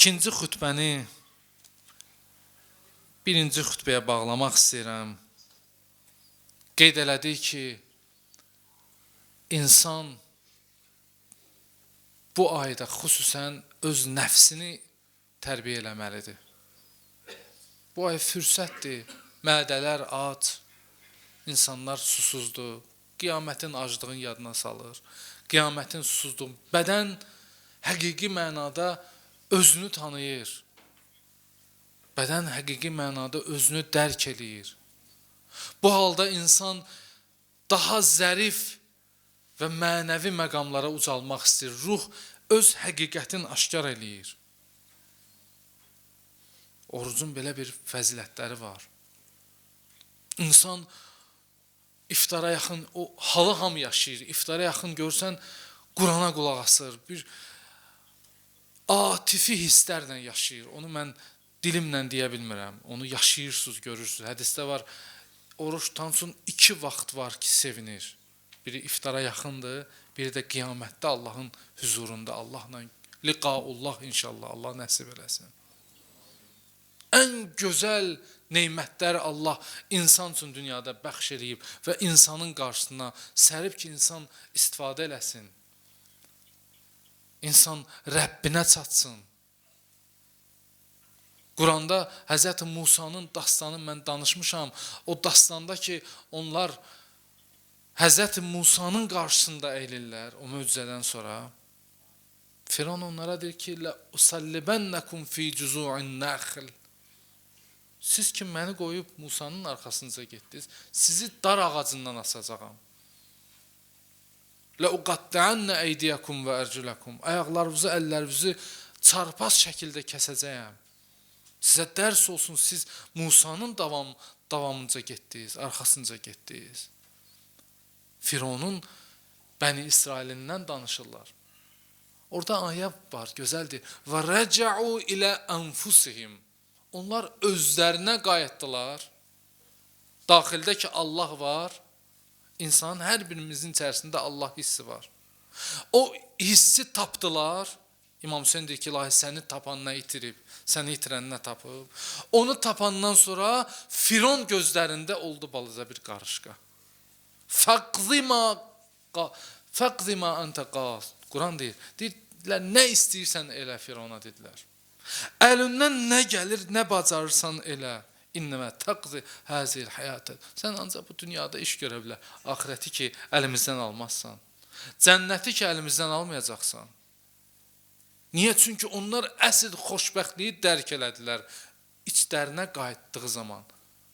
İkinci xütbəni birinci xütbəyə bağlamaq istəyirəm. Qeyd elədik ki, insan bu ayda xüsusən öz nəfsini tərbiyə eləməlidir. Bu ay fürsətdir, mədələr ac, insanlar susuzdur, qiyamətin aclığını yadına salır, qiyamətin susuzluğu, bədən həqiqi mənada özünü tanıyır, bədən həqiqi mənada özünü dərk eləyir. Bu halda insan daha zərif və mənəvi məqamlara ucalmaq istəyir, ruh öz həqiqətini aşkar eləyir. Orucun belə bir fəzilətləri var. İnsan iftara yaxın, o halı hamı yaşayır, iftara yaxın görsən Qurana qulaq asır, bir atifi hisslərlə yaşayır. Onu mən dilimlə deyə bilmirəm, onu yaşayırsınız, görürsünüz. Hədisdə var, oruç tutan üçün 2 vaxt var ki sevinir. Biri iftara yaxındır, biri də qiyamətdə Allahın huzurunda, Allahla liqaullah inşallah, Allah nəsib eləsin. Ən gözəl neymətlər Allah insan üçün dünyada bəxş edib və insanın qarşısına sərib ki, insan istifadə eləsin. İnsan Rəbbinə çatsın. Quranda Həzrəti Musanın dastanını mən danışmışam. O dastanda ki, onlar Həzrəti Musanın qarşısında əyilirlər o möcüzədən sonra. Firon onlara deyir ki, "Ləusallibənnəkum fi cuzu'in nəxl." Siz ki, məni qoyub Musanın arxasınca getdiniz, sizi dar ağacından asacağam. "Ləuqattə'annə eydiyakum və ərculakum." Ayaqlarınızı, əllərinizi çarpaz şəkildə kəsəcəyəm. Sizə dərs olsun, siz Musanın davamınca getdiniz, arxasınca getdiniz. Fironun Bəni İsrailindən danışırlar. Orada ayə var, gözəldir. "Və rəcə'u ilə ənfusihim." Onlar özlərinə qayıtdılar. Daxildə ki Allah var, insanın hər birimizin içərisində Allah hissi var. O hissi tapdılar. İmam Hüseyin deyir ki, ilahi səni tapan nə itirib, səni itirən nə tapıb. Onu tapandan sonra Firon gözlərində oldu balaca bir qarışqa. Fəqzima anta qas. Quran deyirlər, nə istəyirsən elə Firona dedilər. Əlindən nə gəlir, nə bacarırsan elə. İnnəmə təqzi həzil həyatı. Sən ancaq bu dünyada iş görə bilər. Axirəti ki, əlimizdən almazsan. Cənnəti ki, əlimizdən almayacaqsan. Niyə? Çünki onlar əsl xoşbəxtliyi dərk elədilər içlərinə qayıtdığı zaman.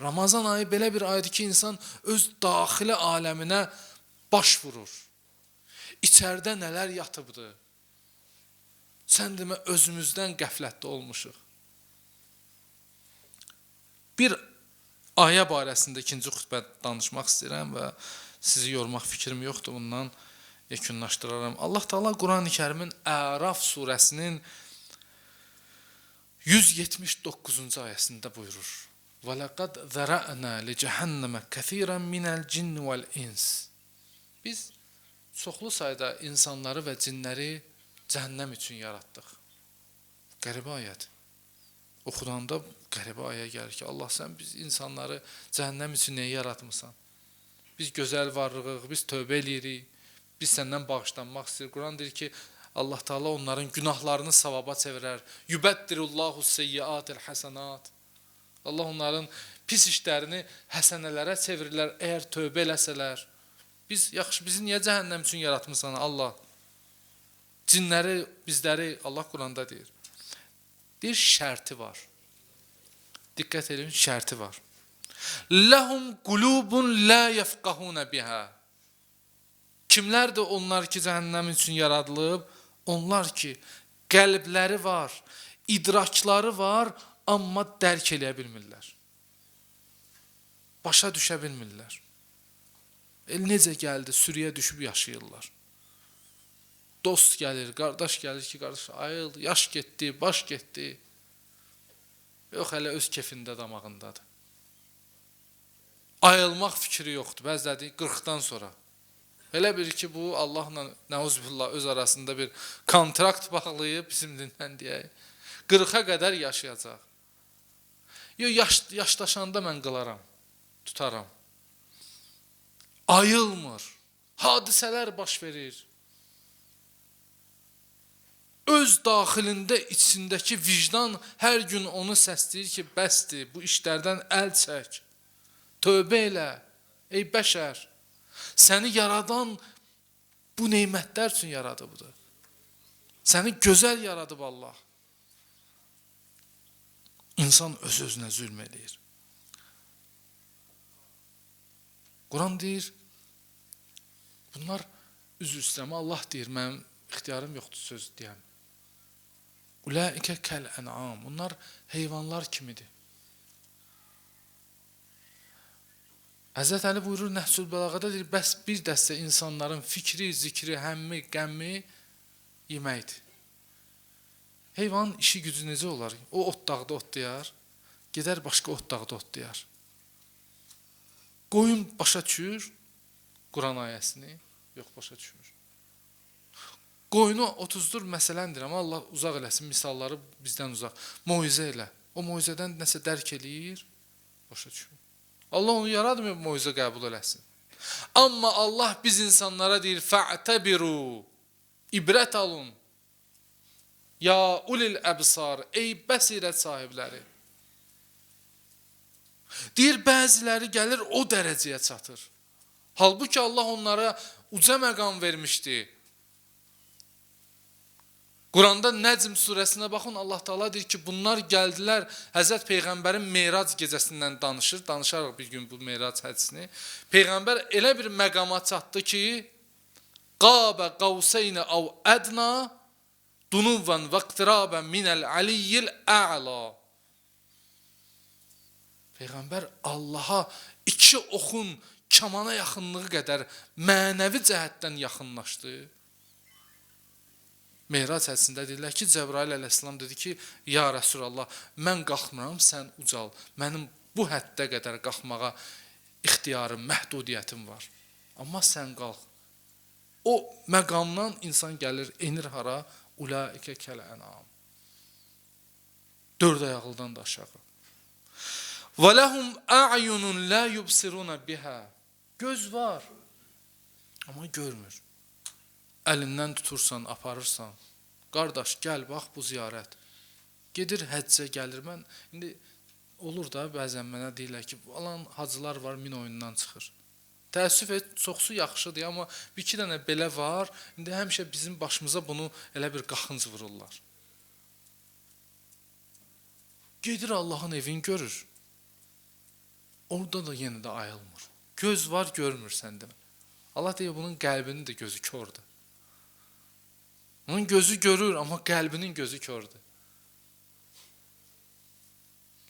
Ramazan ayı belə bir aydır ki, insan öz daxili aləminə baş vurur. İçərdə nələr yatıbdı? Sən demə, özümüzdən qəflətdə olmuşuq. Bir ayə barəsində ikinci xütbə danışmaq istəyirəm və sizi yormaq fikrim yoxdur, bundan yekunlaşdıraram. Allah Teala Quran-ı Kərimin Əraf surəsinin 179-cu ayəsində buyurur. وَلَقَدْ ذَرَأْنَا لِجَهَنَّمَ كَثِيرًا مِنَ الْجِنِّ وَالْإِنْسِ Biz çoxlu sayda insanları və cinləri cəhənnəm üçün yaratdıq. Qəribə ayədir. Oxudanda qəribə ayə gəlir ki, Allah sən biz insanları cəhənnəm üçün niyə yaratmısan? Biz gözəl varlığıq, biz tövbə eləyirik, biz səndən bağışlanmaq istəyirik. Quran deyir ki, Allah Teala onların günahlarını savaba çevirər. Yubəddirullahu seyyiatil həsənat. Allah onların pis işlərini həsənələrə çevirirlər, əgər tövbə eləsələr. Yaxşı, bizi niyə cəhənnəm üçün yaratmısan Allah? Cinləri, bizləri Allah Quranda deyir. Bir şərti var. Diqqət edin, şərti var. Ləhum qulubun la yefqahuna biha. Kimlərdir onlar ki, cəhənnəm üçün yaradılıb? Onlar ki, qəlbləri var, idrakları var, amma dərk eləyə bilmirlər. Başa düşə bilmirlər. Necə gəldi, sürüyə düşüb yaşayırlar. Dost gəlir, qardaş gəlir ki, qardaş ayıldı, yaş getdi, baş getdi. Yox, hələ öz kefində, damağındadır. Ayılmaq fikri yoxdur, bəzədi 40-dan sonra. Elə bir ki, bu Allahla nəuzbillah öz arasında bir kontrakt bağlayıb, bizim dindən deyək. 40-a qədər yaşayacaq. Yaşdaşanda mən qılaram, tutaram. Ayılmır. Hadisələr baş verir. Öz daxilində, içindəki vicdan hər gün onu səsləyir ki, bəsdir, bu işlərdən əl çək. Tövbə elə, ey bəşər. Səni yaradan bu neymətlər üçün yaradıbdır. Səni gözəl yaradıb Allah. İnsan öz-özünə zülm edir. Quran deyir, bunlar üzr istəmə, Allah deyir, mənim ixtiyarım yoxdur söz deyəm. Ulaikə kəl-ən'am. Bunlar heyvanlar kimidir. Həzrət Əli buyurur Nəhsül Bəlağada deyir, bəs bir dəstə insanların fikri, zikri, həmmi, qəmmi yeməkdir. Heyvanın işi gücü necə olar? O ot dağda otlayar, gedər başqa ot dağda otlayar. Qoyun başa düşür Quran ayəsini, yox başa düşmür. Qoyunu 30-dur məsələndir, amma Allah uzaq eləsin, misalları bizdən uzaq. Moizə elə. O moizədən nəsə dərk eləyir, başa düşmür. Allah onu yaradmıyor, moizə qəbul eləsin. Amma Allah biz insanlara deyir, fa'tabiru, ibrət alın. Ya ulil əbsar, ey bəsirət sahibləri. Deyir, bəziləri gəlir, o dərəcəyə çatır. Halbuki Allah onlara uca məqam vermişdi. Quranda Nəcm surəsinə baxın, Allah Teala deyir ki, bunlar gəldilər, Həzrət Peyğəmbərin Meyrac gecəsindən danışarıq bir gün bu Meyrac hədisini. Peyğəmbər elə bir məqama çatdı ki, Qabe qavseyni av ədna, dunuvvan və qtirabən minəl aliyyil ə'la. Peyğəmbər Allaha 2 oxun kamana yaxınlığı qədər mənəvi cəhətdən yaxınlaşdı. Meyrac hədisində deyirlər ki, Cəbrail əleyhissalam dedi ki, ya Rəsulallah, mən qalxmıram, sən ucal. Mənim bu həddə qədər qalxmağa ixtiyarım, məhdudiyyətim var. Amma sən qalx. O məqamdan insan gəlir, enir hara? Ulaikə kəl-ən'am. 4 ayaqlıdan da aşağı. Və ləhum a'yunun la yubsiruna biha. Göz var, amma görmür. Əlindən tutursan, aparırsan. Qardaş, gəl, bax, bu ziyarət. Gedir, həccə gəlir. Mən, indi olur da, bəzən mənə deyirlər ki, alan hacılar var, min oyundan çıxır. Təəssüf et, çoxsu yaxşıdır, amma bir iki dənə belə var. İndi həmişə bizim başımıza bunu elə bir qaxınc vururlar. Gedir Allahın evini görür. Orada da yenə də ayılmır. Göz var, görmür səndə. Allah deyir, bunun qəlbinin də gözü kördür. Onun gözü görür, amma qəlbinin gözü kördür.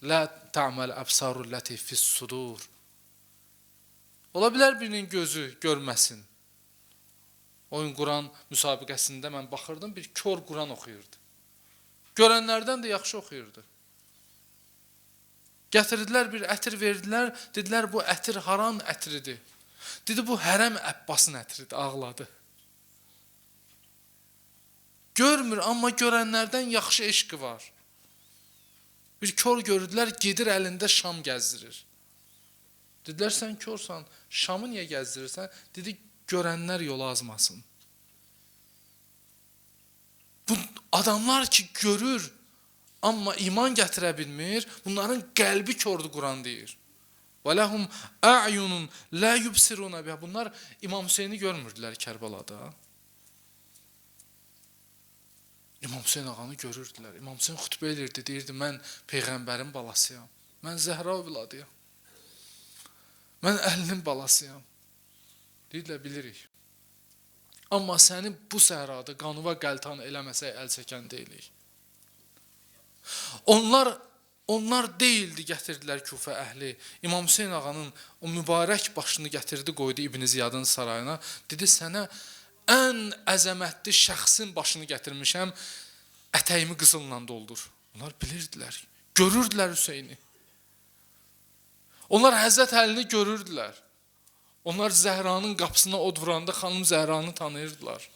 La ta'mal absarul lati fis sudur. Ola bilər birinin gözü görməsin. Oyun Quran müsabiqəsində mən baxırdım, bir kör Quran oxuyurdu. Görənlərdən də yaxşı oxuyurdu. Gətirdilər bir ətir verdilər, dedilər bu ətir haran ətridir. Dedi bu Hərəm Əbbasın ətridir, ağladı. Görmür, amma görənlərdən yaxşı eşqi var. Bir kör gördülər, gedir əlində şam gəzdirir. Dedilər, sən körsən, şamı niyə gəzdirirsən? Dedi, görənlər yolu azmasın. Bu adamlar ki, görür, amma iman gətirə bilmir, bunların qəlbi kördür, Quran deyir. Və ləhum a'yunun la yubsiruna biha. Bunlar İmam Hüseyni görmürdülər Kərbalada. İmam Hüseyin ağanı görürdülər. İmam Hüseyin xütbə edirdi, deyirdi, mən Peyğəmbərin balasıyam. Mən Zəhra övladıyam. Mən Əlinin balasıyam. Deyirlər, bilirik. Amma səni bu səhrada qanuva qəltan eləməsək əl çəkən deyilik. Onlar deyildi, gətirdilər Küfə əhli. İmam Hüseyin ağanın o mübarək başını gətirdi, qoydu İbn Ziyadın sarayına. Dedi, sənə ən əzəmətli şəxsin başını gətirmişəm, ətəyimi qızılla doldur. Onlar bilirdilər, görürdülər Hüseyni. Onlar Həzrət Əlini görürdülər. Onlar Zəhranın qapısına od vuranda xanım Zəhranı tanıyırdılar.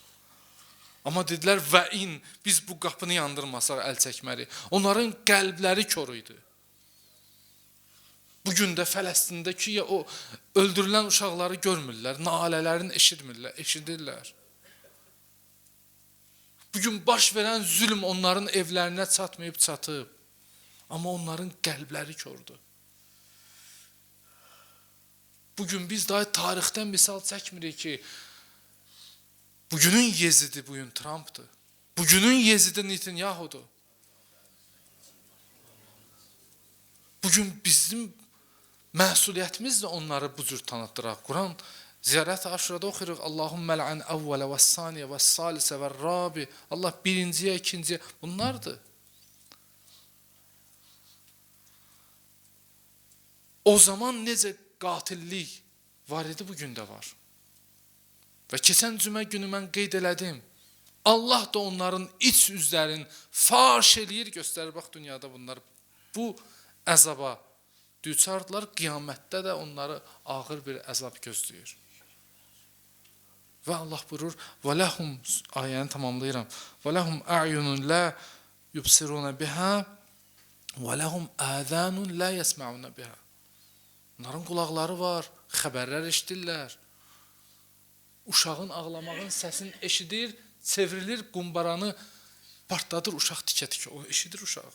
Amma dedilər və in, biz bu qapını yandırmasaq əl çəkməliyik. Onların qəlbləri kör idi. Bugün də Fələstindəki o öldürülən uşaqları görmürlər, nalələrini eşidirlər. Bugün baş verən zülm onların evlərinə çatmayıb çatıb. Amma onların qəlbləri kördür. Bugün biz daha tarixdən misal çəkmirik ki, bugünün Yezidi bugün Trump'dır. Bugünün Yezidi Netanyahu'dur. Bugün bizim məsuliyyətimiz də onları bu cür tanıtdıraq. Quran Ziyarət-i Aşurada oxuyuruq. Allahümmə lə'an əvvələ və saniyə və salisə və rabi. Allah birinciyə, ikinciyə. Bunlardır. O zaman necə qatillik var idi, bugün də var. Və keçən cümə günü mən qeyd elədim. Allah da onların iç üzlərini faş eləyir, göstərir. Bax, dünyada bunlar bu əzaba düçardılar. Qiyamətdə də onları ağır bir əzab gözləyir. Və Allah buyurur, وَلَهُمْ ayəni tamamlayıram. وَلَهُمْ أَعْيُنٌ لَا يُبْصِرُونَ بِهَا وَلَهُمْ آذَانٌ لَا يَسْمَعُونَ بِهَا. Onların qulaqları var, xəbərlər eşidirlər. Uşağın ağlamağın səsini eşidir, çevrilir, qumbaranı partladır, uşaq tikə-tikə, o eşidir uşağı.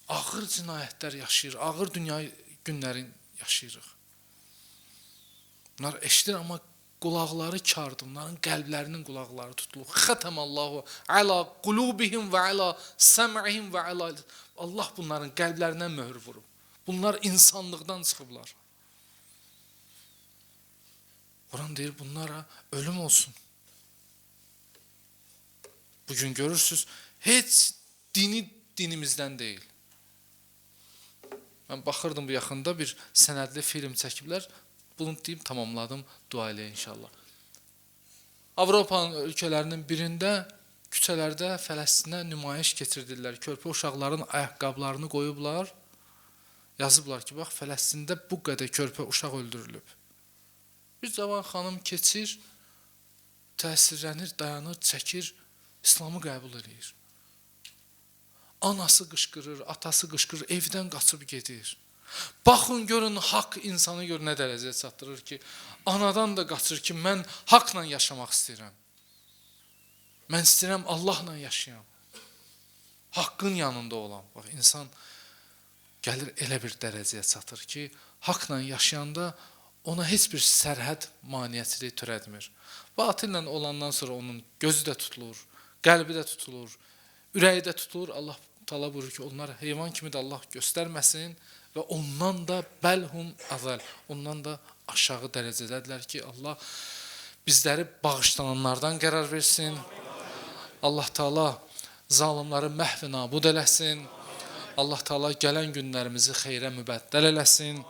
Ağır cinayətlər yaşayır, ağır dünya günlərin yaşayırıq. Bunlar eşidir, amma qulaqları kardır, bunların qəlblərinin qulaqları tutulur. Xətəməllahu alə qulubihim və alə səm'ihim və alə. Allah bunların qəlblərinə möhür vurub. Bunlar insanlıqdan çıxıblar. Quran deyir, bunlara ölüm olsun. Bugün görürsünüz, heç dinimizdən deyil. Mən baxırdım bu yaxında bir sənədli film çəkiblər. Bunu deyib tamamladım, dua elə inşallah. Avropanın ölkələrinin birində küçələrdə Fələstinə nümayiş keçirdirlər. Körpə uşaqların ayaqqabılarını qoyublar. Yazıblar ki, bax, Fələstində bu qədər körpə uşaq öldürülüb. Bir cavan xanım keçir, təsirlənir, dayanır, çəkir, İslamı qəbul edir. Anası qışqırır, atası qışqırır, evdən qaçıb gedir. Baxın, görün, haqq insanı gör nə dərəcəyə çatdırır ki, anadan da qaçır ki, mən haqla yaşamaq istəyirəm. Mən istəyirəm Allahla yaşayam. Haqqın yanında olan. Bax, insan gəlir elə bir dərəcəyə çatır ki, haqla yaşayanda ona heç bir sərhəd maniyyəçiliyi törətmir. Batillə olandan sonra onun gözü də tutulur, qəlbi də tutulur, ürəyi də tutulur. Allah Taala buyurur ki, onlar heyvan kimi də Allah göstərməsin və ondan da bəlhum azəl, ondan da aşağı dərəcədədirlər ki, Allah bizləri bağışlananlardan qərar versin. Allah Taala zalimləri məhv nabud eləsin. Allah Taala gələn günlərimizi xeyrə mübəddəl eləsin.